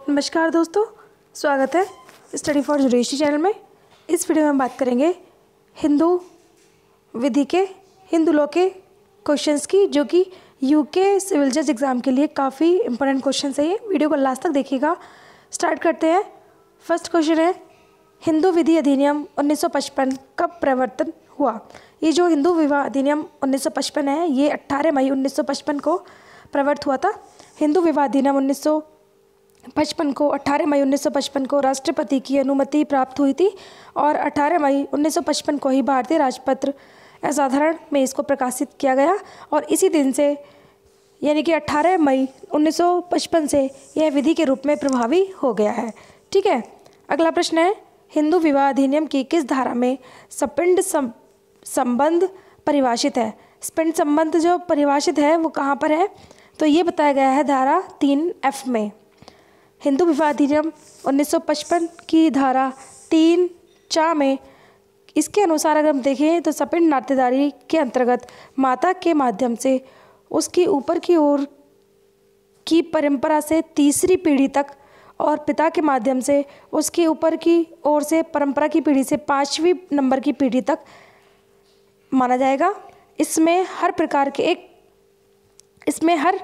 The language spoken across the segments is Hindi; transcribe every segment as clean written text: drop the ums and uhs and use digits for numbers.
नमस्कार दोस्तों, स्वागत है स्टडी फॉर जुडिशरी चैनल में। इस वीडियो में हम बात करेंगे हिंदू विधि के, हिंदू लॉ के क्वेश्चंस की, जो कि यूके सिविल जज एग्ज़ाम के लिए काफ़ी इंपॉर्टेंट क्वेश्चन है। ये वीडियो को लास्ट तक देखिएगा। स्टार्ट करते हैं। फर्स्ट क्वेश्चन है, हिंदू विधि अधिनियम 1955 कब प्रवर्तन हुआ? ये जो हिंदू विवाह अधिनियम 1955 है, ये 18 मई 1955 को प्रवर्त हुआ था। हिंदू विवाह अधिनियम 1955 को 18 मई 1955 को राष्ट्रपति की अनुमति प्राप्त हुई थी और 18 मई 1955 को ही भारतीय राजपत्र असाधारण में इसको प्रकाशित किया गया और इसी दिन से यानी कि 18 मई 1955 से यह विधि के रूप में प्रभावी हो गया है। ठीक है। अगला प्रश्न है, हिंदू विवाह अधिनियम की किस धारा में सपिंड संबंध परिभाषित है? स्पिंड संबंध जो परिभाषित है वो कहाँ पर है? तो ये बताया गया है धारा 3F में। हिंदू विवाह अधिनियम 1955 की धारा 3(4) में इसके अनुसार अगर हम देखें तो सपिंड नातेदारी के अंतर्गत माता के माध्यम से उसकी ऊपर की ओर की परंपरा से तीसरी पीढ़ी तक और पिता के माध्यम से उसकी ऊपर की ओर से परंपरा की पीढ़ी से 5वीं नंबर की पीढ़ी तक माना जाएगा। इसमें हर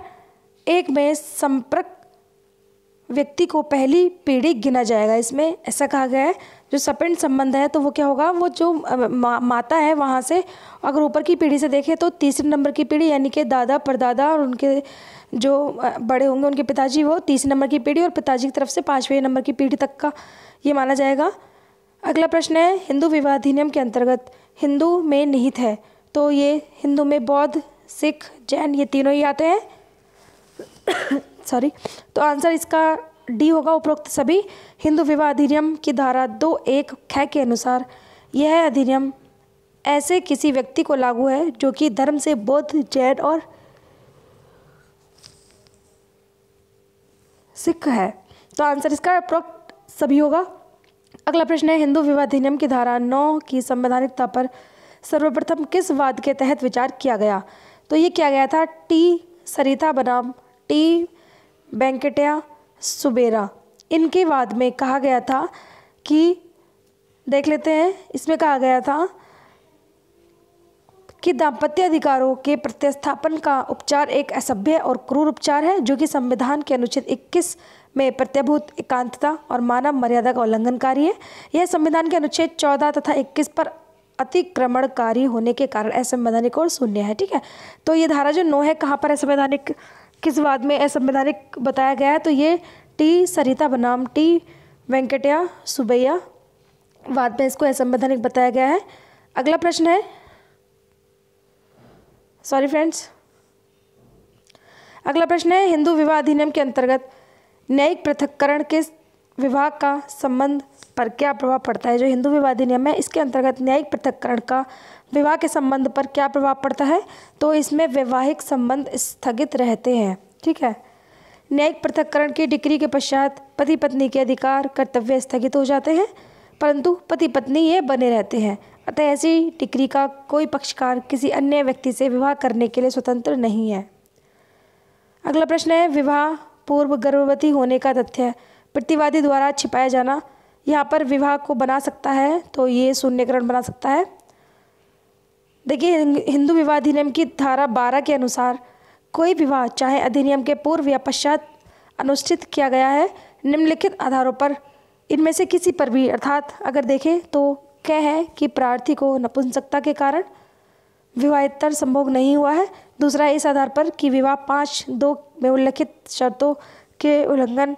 एक में संपर्क व्यक्ति को पहली पीढ़ी गिना जाएगा। इसमें ऐसा कहा गया है जो सपिंड संबंध है तो वो क्या होगा, वो जो माता है वहाँ से अगर ऊपर की पीढ़ी से देखें तो तीसरे नंबर की पीढ़ी यानी कि दादा परदादा और उनके जो बड़े होंगे उनके पिताजी, वो तीसरे नंबर की पीढ़ी और पिताजी की तरफ से 5वें नंबर की पीढ़ी तक का ये माना जाएगा। अगला प्रश्न है, हिंदू विवाह अधिनियम के अंतर्गत हिंदू में निहित है, तो ये हिंदू में बौद्ध, सिख, जैन ये तीनों ही आते हैं। सॉरी, तो आंसर इसका डी होगा, उपरोक्त सभी। हिंदू विवाह अधिनियम की धारा 2(1) ख के अनुसार यह अधिनियम ऐसे किसी व्यक्ति को लागू है जो कि धर्म से बौद्ध, जैन और सिख है। तो आंसर इसका उपरोक्त सभी होगा। अगला प्रश्न है, हिंदू विवाह अधिनियम की धारा 9 की संवैधानिकता पर सर्वप्रथम किस वाद के तहत विचार किया गया? तो ये किया गया था टी सरिता बनाम टी वेंकटैया सुबेरा। इनके वाद में कहा गया था कि, देख लेते हैं, इसमें कहा गया था कि दाम्पत्य अधिकारों के प्रतिस्थापन का उपचार एक असभ्य और क्रूर उपचार है जो कि संविधान के अनुच्छेद 21 में प्रत्यभूत एकांतता और मानव मर्यादा का उल्लंघनकारी है। यह संविधान के अनुच्छेद 14 तथा 21 पर अतिक्रमणकारी होने के कारण असंवैधानिक और शून्य है। ठीक है। तो ये धारा जो 9 है कहाँ पर असंवैधानिक, किस वाद में असंवैधानिक बताया गया है? तो ये टी सरिता बनाम टी वेंकटैया सुबैया वाद में इसको असंवैधानिक बताया गया है। अगला प्रश्न है, सॉरी फ्रेंड्स, अगला प्रश्न है, हिंदू विवाह अधिनियम के अंतर्गत न्यायिक पृथक्करण के विवाह का संबंध पर क्या प्रभाव पड़ता है? जो हिंदू विवाह अधिनियम है इसके अंतर्गत न्यायिक पृथक्करण का विवाह के संबंध पर क्या प्रभाव पड़ता है? तो इसमें वैवाहिक संबंध स्थगित रहते हैं। ठीक है। न्यायिक पृथक्करण की डिक्री के पश्चात पति पत्नी के अधिकार कर्तव्य स्थगित हो जाते हैं, परंतु पति पत्नी ये बने रहते हैं। अतः ऐसी डिक्री का कोई पक्षकार किसी अन्य व्यक्ति से विवाह करने के लिए स्वतंत्र नहीं है। अगला प्रश्न है, विवाह पूर्व गर्भवती होने का तथ्य प्रतिवादी द्वारा छिपाया जाना यहाँ पर विवाह को बना सकता है, तो ये शून्यकरण बना सकता है। देखिए, हिंदू विवाह अधिनियम की धारा 12 के अनुसार कोई विवाह चाहे अधिनियम के पूर्व या पश्चात अनुष्ठित किया गया है निम्नलिखित आधारों पर इनमें से किसी पर भी, अर्थात अगर देखें तो क्या है कि प्रार्थी को नपुंसकता के कारण विवाहेतर संभोग नहीं हुआ है। दूसरा, इस आधार पर कि विवाह 5(2) में उल्लिखित शर्तों के उल्लंघन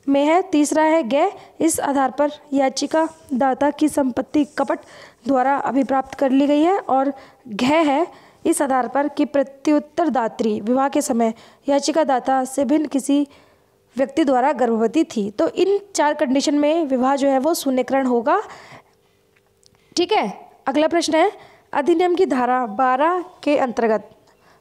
में है। तीसरा है गै, इस आधार पर याचिका दाता की संपत्ति कपट द्वारा अभिप्राप्त कर ली गई है। और घ है, इस आधार पर कि प्रत्युत्तरदात्री विवाह के समय याचिका दाता से भिन्न किसी व्यक्ति द्वारा गर्भवती थी। तो इन 4 कंडीशन में विवाह जो है वो शून्यकरण होगा। ठीक है। अगला प्रश्न है, अधिनियम की धारा 12 के अंतर्गत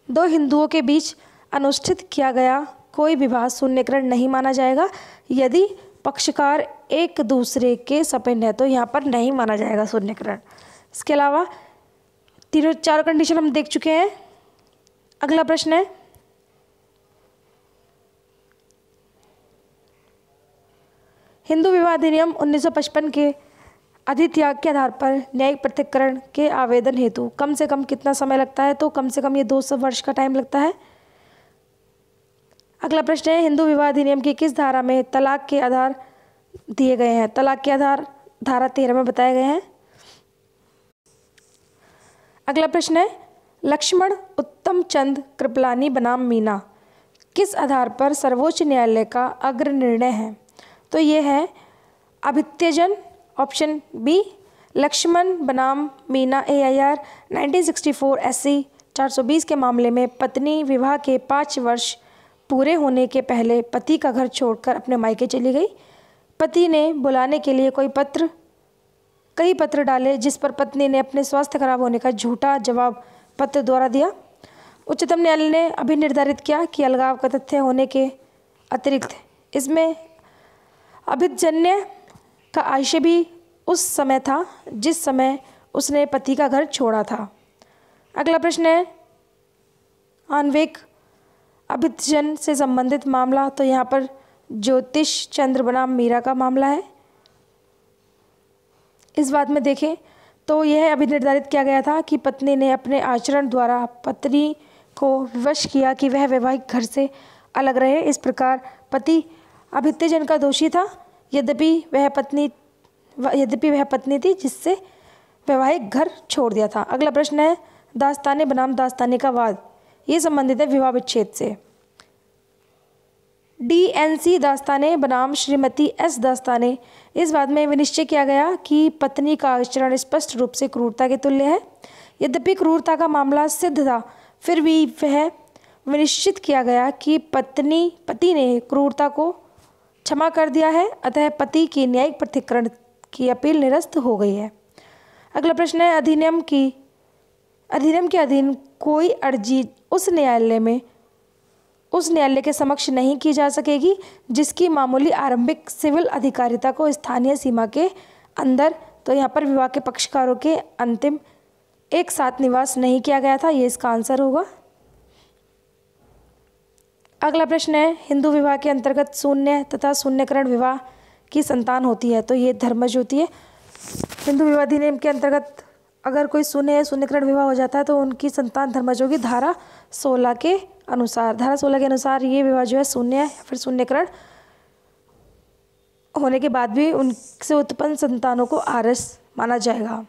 2 हिंदुओं के बीच अनुष्ठित किया गया कोई विवाह शून्यकरण नहीं माना जाएगा यदि पक्षकार एक दूसरे के सपिंड है, तो यहाँ पर नहीं माना जाएगा शून्यकरण। इसके अलावा 4 कंडीशन हम देख चुके हैं। अगला प्रश्न है, हिंदू विवाह अधिनियम 1955 के अधित्याग के आधार पर न्यायिक पृथक्करण के आवेदन हेतु कम से कम कितना समय लगता है? तो कम से कम ये 200 वर्ष का टाइम लगता है। अगला प्रश्न है, हिंदू विवाह अधिनियम की किस धारा में तलाक के आधार दिए गए हैं? तलाक के आधार धारा 13 में बताए गए हैं। अगला प्रश्न है, लक्ष्मण उत्तम चंद कृपलानी बनाम मीना किस आधार पर सर्वोच्च न्यायालय का अग्र निर्णय है? तो ये है अभित्यजन, ऑप्शन बी। लक्ष्मण बनाम मीना AIR 1964 SC 420 के मामले में पत्नी विवाह के 5 वर्ष पूरे होने के पहले पति का घर छोड़कर अपने मायके चली गई। पति ने बुलाने के लिए कई पत्र डाले, जिस पर पत्नी ने अपने स्वास्थ्य खराब होने का झूठा जवाब पत्र द्वारा दिया। उच्चतम न्यायालय ने अभी निर्धारित किया कि अलगाव का तथ्य होने के अतिरिक्त इसमें अभिजन्य का आशय भी उस समय था जिस समय उसने पति का घर छोड़ा था। अगला प्रश्न है, आणविक अभिजन से संबंधित मामला, तो यहाँ पर ज्योतिष चंद्र बनाम मीरा का मामला है। इस बात में देखें तो यह अभी निर्धारित किया गया था कि पत्नी ने अपने आचरण द्वारा पत्नी को विवश किया कि वह वैवाहिक घर से अलग रहे। इस प्रकार पति अभित्यजन का दोषी था, यद्यपि वह पत्नी थी जिससे वैवाहिक घर छोड़ दिया था। अगला प्रश्न है, दास्ताने बनाम दास्तानी का वाद, ये संबंधित है विवाह विच्छेद से। DNC दास्ताने बनाम श्रीमती S दास्ताने, इस बात में विनिश्चय किया गया कि पत्नी का आचरण स्पष्ट रूप से क्रूरता के तुल्य है। यद्यपि क्रूरता का मामला सिद्ध था, फिर भी वह विनिश्चित किया गया कि पति ने क्रूरता को क्षमा कर दिया है, अतः पति की न्यायिक पृथक्करण की अपील निरस्त हो गई है। अगला प्रश्न है, अधिनियम के अधीन कोई अर्जी उस न्यायालय के समक्ष नहीं की जा सकेगी जिसकी मामूली आरंभिक सिविल अधिकारिता को स्थानीय सीमा के अंदर, तो यहाँ पर विवाह के पक्षकारों के अंतिम एक साथ निवास नहीं किया गया था, ये इसका आंसर होगा। अगला प्रश्न है, हिंदू विवाह के अंतर्गत शून्य तथा शून्यकरण विवाह की संतान होती है, तो ये धर्मज होती है। हिंदू विवाह अधिनियम के अंतर्गत अगर कोई शून्यकरण विवाह हो जाता है तो उनकी संतान धर्मज होगी। धारा 16 के अनुसार ये विवाह जो है शून्य या फिर शून्यकरण होने के बाद भी उनसे उत्पन्न संतानों को आरस माना जाएगा।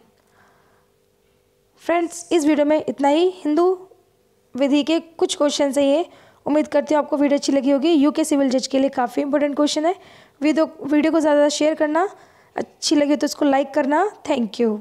फ्रेंड्स, इस वीडियो में इतना ही। हिंदू विधि के कुछ क्वेश्चन है ये, उम्मीद करती हूँ आपको वीडियो अच्छी लगी होगी। यूके सिविल जज के लिए काफ़ी इंपॉर्टेंट क्वेश्चन है। वीडियो को ज़्यादा शेयर करना, अच्छी लगी तो इसको लाइक करना। Thank you.